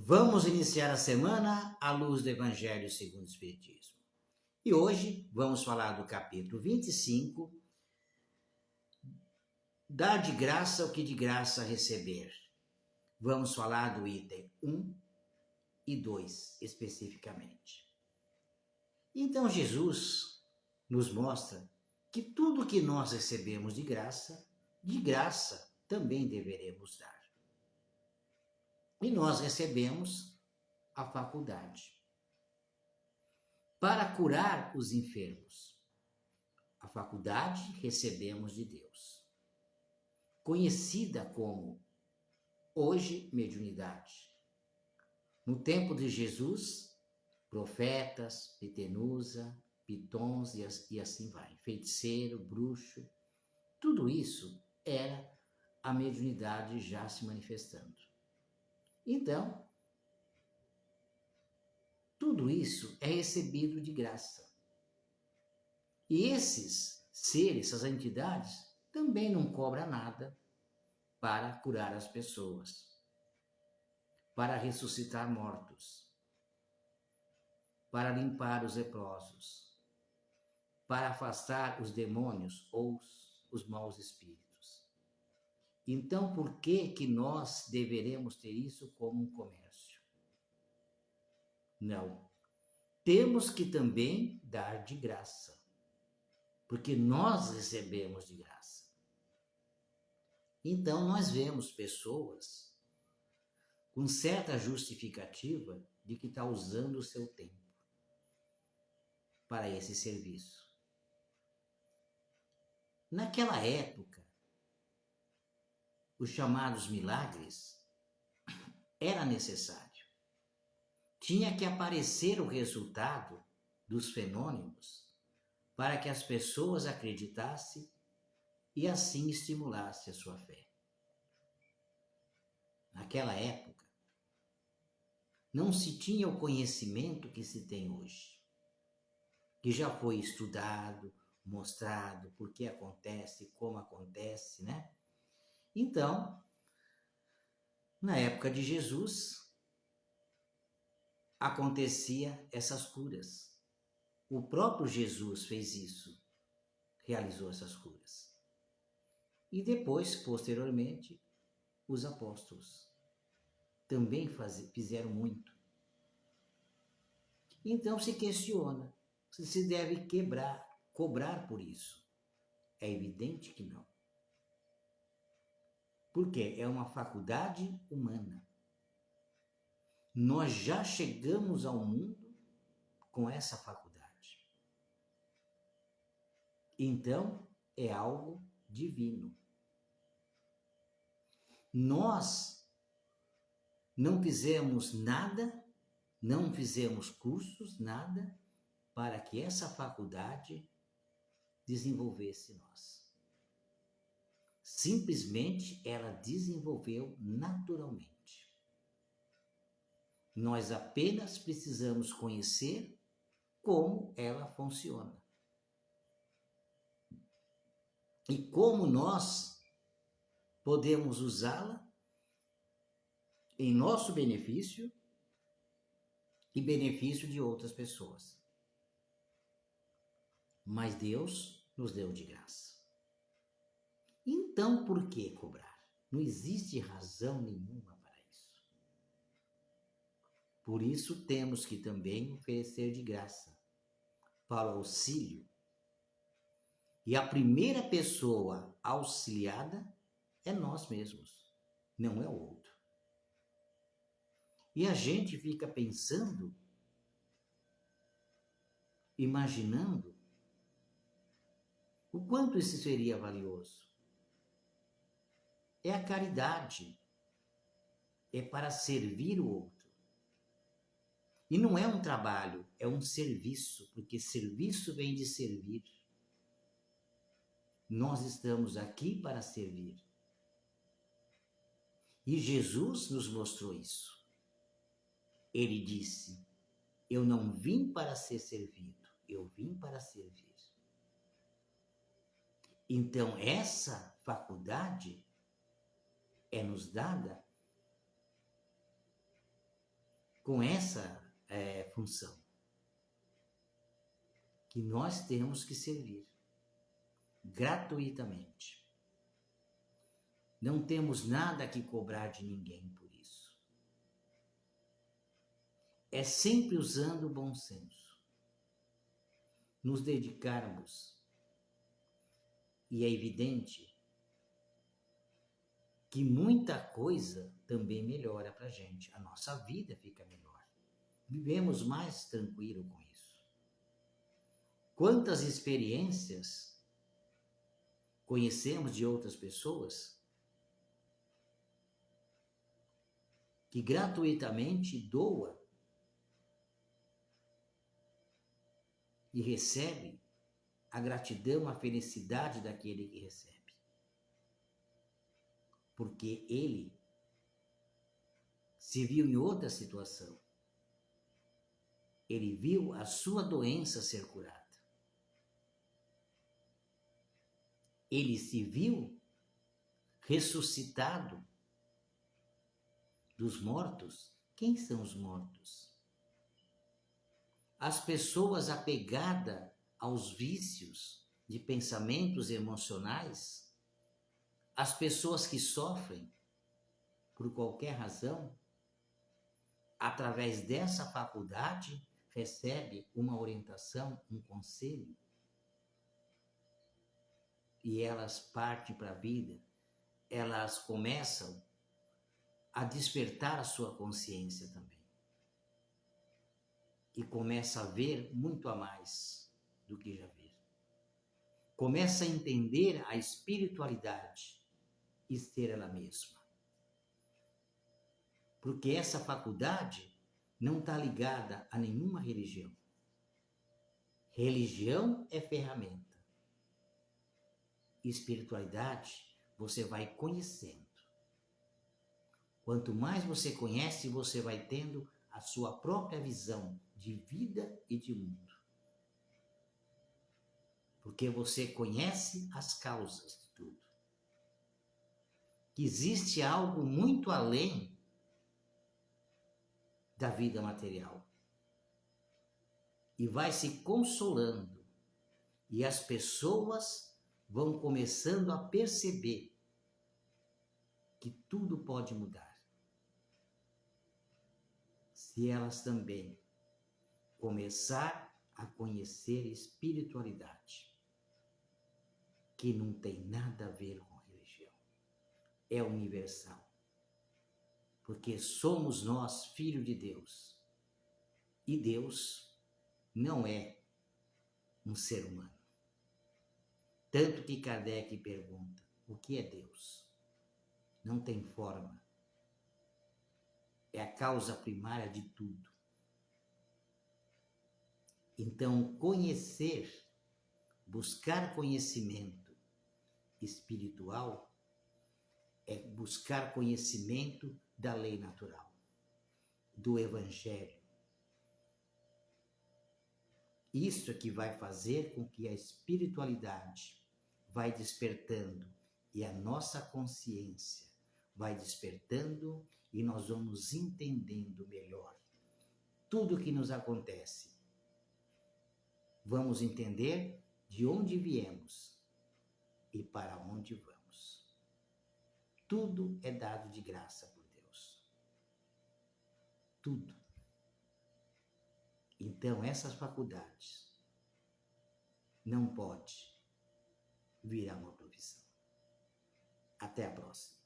Vamos iniciar a semana à luz do Evangelho segundo o Espiritismo. E hoje vamos falar do capítulo 25, dar de graça o que de graça receber. Vamos falar do item 1 e 2 especificamente. Então Jesus nos mostra que tudo que nós recebemos de graça também deveremos dar. E nós recebemos a faculdade para curar os enfermos. A faculdade recebemos de Deus, conhecida como hoje mediunidade. No tempo de Jesus, profetas, pitenusa, pitons e assim vai, feiticeiro, bruxo, tudo isso era a mediunidade já se manifestando. Então, tudo isso é recebido de graça. E esses seres, essas entidades, também não cobram nada para curar as pessoas, para ressuscitar mortos, para limpar os leprosos, para afastar os demônios ou os maus espíritos. Então, por que nós deveremos ter isso como um comércio? Não. Temos que também dar de graça, porque nós recebemos de graça. Então, nós vemos pessoas com certa justificativa de que está usando o seu tempo para esse serviço. Naquela época, os chamados milagres era necessário. Tinha que aparecer o resultado dos fenômenos para que as pessoas acreditassem e assim estimulasse a sua fé. Naquela época, não se tinha o conhecimento que se tem hoje, que já foi estudado, mostrado, por que acontece, como acontece, né? Então, na época de Jesus, acontecia essas curas. O próprio Jesus fez isso, realizou essas curas. E depois, posteriormente, os apóstolos também fizeram muito. Então se questiona se se deve cobrar por isso. É evidente que não. Porque é uma faculdade humana. Nós já chegamos ao mundo com essa faculdade. Então, é algo divino. Nós não fizemos nada, não fizemos cursos, nada, para que essa faculdade desenvolvesse nós. Simplesmente ela desenvolveu naturalmente. Nós apenas precisamos conhecer como ela funciona. E como nós podemos usá-la em nosso benefício e benefício de outras pessoas. Mas Deus nos deu de graça. Então, por que cobrar? Não existe razão nenhuma para isso. Por isso, temos que também oferecer de graça para o auxílio. E a primeira pessoa auxiliada é nós mesmos, não é o outro. E a gente fica pensando, imaginando, o quanto isso seria valioso. É a caridade, é para servir o outro. E não é um trabalho, é um serviço, porque serviço vem de servir. Nós estamos aqui para servir. E Jesus nos mostrou isso. Ele disse: eu não vim para ser servido, eu vim para servir. Então, essa faculdade é nos dada com essa função, que nós temos que servir gratuitamente. Não temos nada que cobrar de ninguém por isso. É sempre usando o bom senso. Nos dedicarmos, e é evidente que muita coisa também melhora para a gente. A nossa vida fica melhor. Vivemos mais tranquilo com isso. Quantas experiências conhecemos de outras pessoas que gratuitamente doa e recebe a gratidão, a felicidade daquele que recebe. Porque ele se viu em outra situação. Ele viu a sua doença ser curada. Ele se viu ressuscitado dos mortos. Quem são os mortos? As pessoas apegadas aos vícios de pensamentos emocionais, as pessoas que sofrem por qualquer razão, através dessa faculdade, recebe uma orientação, um conselho, e elas partem para a vida, elas começam a despertar a sua consciência também. E começa a ver muito a mais do que já vê. Começa a entender a espiritualidade e ser ela mesma. Porque essa faculdade não está ligada a nenhuma religião. Religião é ferramenta. Espiritualidade você vai conhecendo. Quanto mais você conhece, você vai tendo a sua própria visão de vida e de mundo. Porque você conhece as causas de tudo. Que existe algo muito além da vida material. E vai se consolando. E as pessoas vão começando a perceber que tudo pode mudar. Se elas também começar a conhecer espiritualidade, que não tem nada a ver com religião, é universal. Porque somos nós filhos de Deus. E Deus não é um ser humano. Tanto que Kardec pergunta, o que é Deus? Não tem forma. É a causa primária de tudo. Então, conhecer, buscar conhecimento espiritual é buscar conhecimento da lei natural, do Evangelho. Isso é que vai fazer com que a espiritualidade vai despertando e a nossa consciência vai despertando e nós vamos entendendo melhor tudo o que nos acontece. Vamos entender de onde viemos e para onde vamos. Tudo é dado de graça por Deus. Tudo. Então, essas faculdades não pode virar uma profissão. Até a próxima.